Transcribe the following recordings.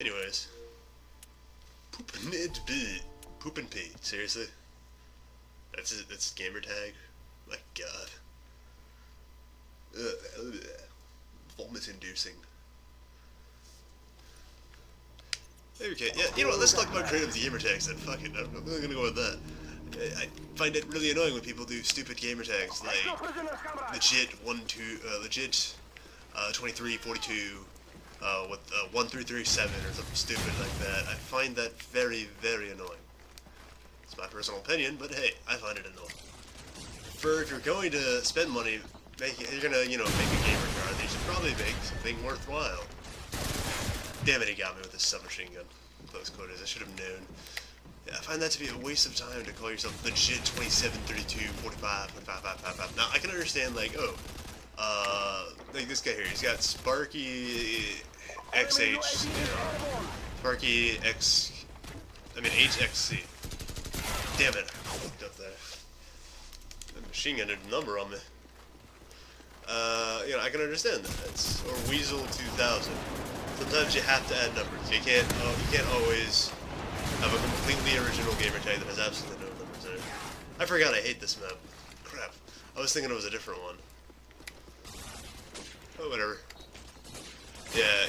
Anyways. Poopin' it be. Poopin' pee. Seriously? That's it. That's gamer tag? My god. Vomit inducing. Okay, yeah, you know what, let's talk about creative gamer tags then. Fuck it, I'm really gonna go with that. I find it really annoying when people do stupid gamer tags like legit 23, 42, with 1337 or something stupid like that. I find that very, very annoying. It's my personal opinion, but hey, I find it annoying. If you're going to spend money, you're gonna, you know, make a gamer card, then you should probably make something worthwhile. Damn it, he got me with this submachine gun. Close quarters, I should have known. Yeah, I find that to be a waste of time to call yourself legit 27, 32, 45, 25, 55. Now, I can understand, like, like this guy here, he's got Sparky XH, you know, Sparky X, HXC. Damn it, I looked up that. The machine gun did a number on me. You know, I can understand that. It's, or Weasel 2000. Sometimes you have to add numbers. You can't always have a completely original gamer tag that has absolutely no numbers in it. I forgot I hate this map. Crap. I was thinking it was a different one. Oh, whatever. Yeah,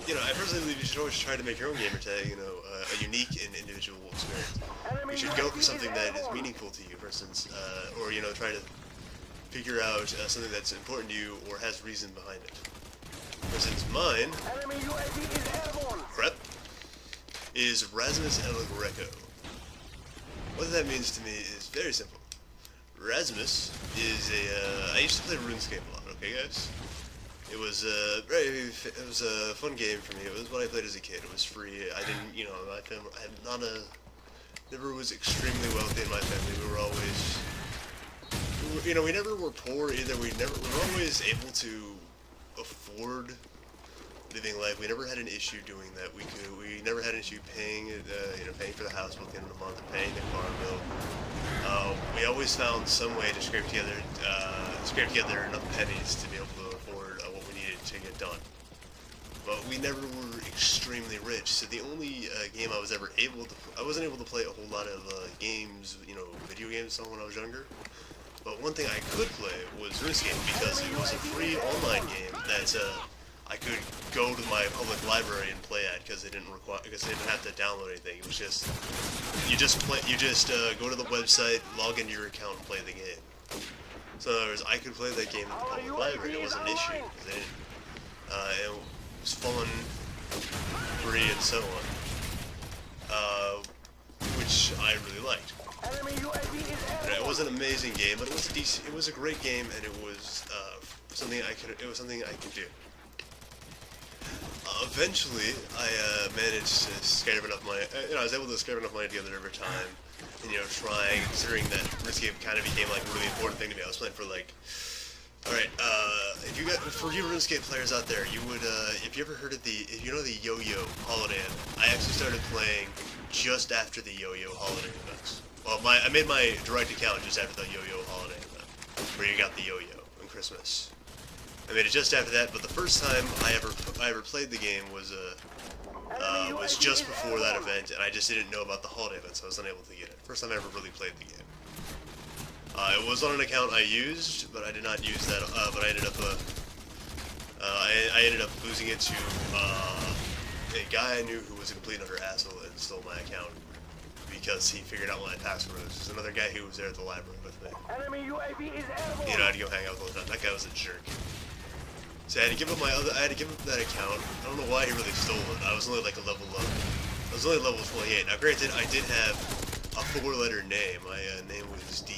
you know, I personally believe you should always try to make your own gamer tag, you know, a unique and individual experience. You should go for something that is meaningful to you, for instance, or, you know, try to figure out something that's important to you or has reason behind it. For instance, mine, crap, is Rasmus L Greco. What that means to me is very simple. Rasmus is I used to play RuneScape a lot, okay guys? It was a fun game for me. It was what I played as a kid. It was free. I didn't, you know, my family, I had never was extremely wealthy in my family. We were always, you know, we never were poor either. We were always able to afford living life. We never had an issue doing that. We never had an issue paying paying for the house bill at the end of the month, paying the car bill. We always found some way to scrape together enough pennies to be able to afford what we needed to get done. But we never were extremely rich. So the only game I wasn't able to play a whole lot of games, you know, video games when I was younger. But one thing I could play was RuneScape because it was a free online game that I could go to my public library and play at because they didn't have to download anything. It was just you just go to the website, log into your account, and play the game. So in other words, I could play that game in the public library. It wasn't an issue. It was fun, free, and so on, which I really liked. It was an amazing game, but it was a great game, and it was something I could do. Eventually, I managed to scrape enough money. I was able to scrape enough money together over time, and considering that RuneScape kind of became like a really important thing to me. I was playing for like, all right, for you RuneScape players out there, you would if you ever heard of if you know the Yo-Yo holiday event, I actually started playing just after the Yo-Yo holiday events. Well, I made my direct account just after the Yo-Yo holiday event, where you got the Yo-Yo on Christmas. I made it just after that, but the first time I ever played the game was just before that event, and I just didn't know about the holiday event, so I was unable to get it. First time I ever really played the game. It was on an account I used, but I did not use that. But I ended up losing it to a guy I knew who was a complete utter asshole and stole my account because he figured out my password. There's another guy who was there at the library with me. You know, I had to go hang out with him. That guy was a jerk. So I had to give up that account. I don't know why he really stole it. I was only like I was only level 28. Now granted, I did have a 4-letter name. My name was D.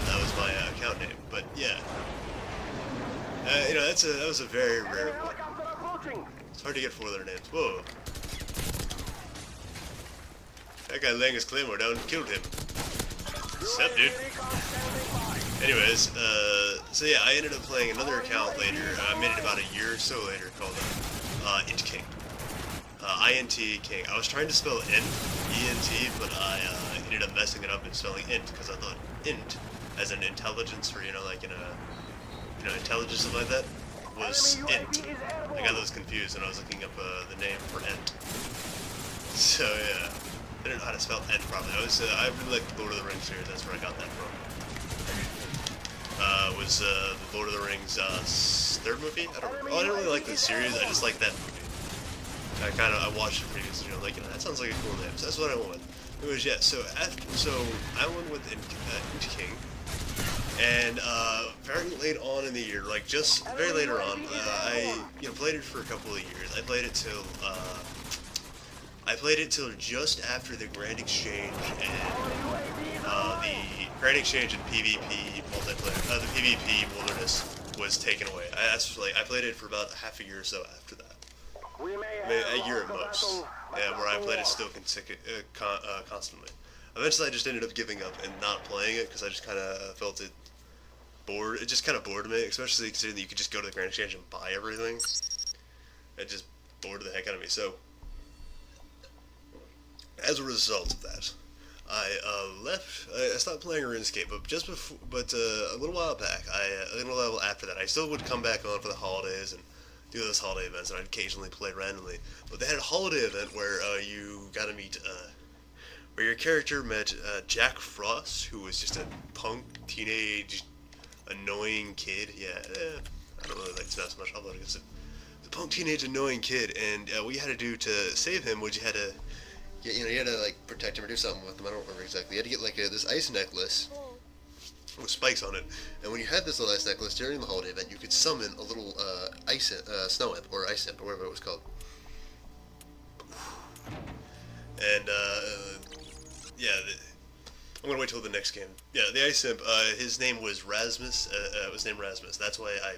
That was my account name. But yeah, that was a very rare one. It's hard to get 4-letter names. Whoa. That guy laying his claymore down and killed him. What's up, dude? Anyways, so yeah, I ended up playing another account later. I made it about a year or so later called Int King. INT King. I was trying to spell int, E-N-T, but I ended up messing it up and spelling int because I thought int as an intelligence or, intelligence, something like that. was Int. I got those confused when I was looking up the name for Ent. So yeah, I didn't know how to spell Ent properly. I really like the Lord of the Rings series. That's where I got that from. Was the Lord of the Rings third movie? I didn't really like the series. I just like that movie. I watched it previously. You know, like, you know, that sounds like a cool name. So that's what I went with. It was, yeah. So I went with Int King. And very late on in the year, like just very later on, I played it for a couple of years. I played it till just after the Grand Exchange and PvP multiplayer, the PvP Wilderness was taken away. I played it for about half a year or so after that. A year at most. Yeah, where I played it still constantly. Eventually, I just ended up giving up and not playing it because I just kind of felt it bored. It just kind of bored me, especially considering that you could just go to the Grand Exchange and buy everything. It just bored the heck out of me. So, as a result of that, I left. I stopped playing RuneScape, but a little while back, a little while after that, I still would come back on for the holidays and do those holiday events, and I'd occasionally play randomly. But they had a holiday event where you got to meet, where your character met Jack Frost, who was just a punk teenage annoying kid. Yeah, I don't really like to so much. Although it's a punk teenage annoying kid, and what you had to do to save him was you had to like protect him or do something with him. I don't remember exactly. You had to get like this ice necklace with spikes on it, and when you had this little ice necklace during the holiday event, you could summon a little snow imp or ice imp or whatever it was called. And yeah. I'm gonna wait till the next game. Yeah, the Ice Imp. His name was Rasmus. It was named Rasmus. That's why I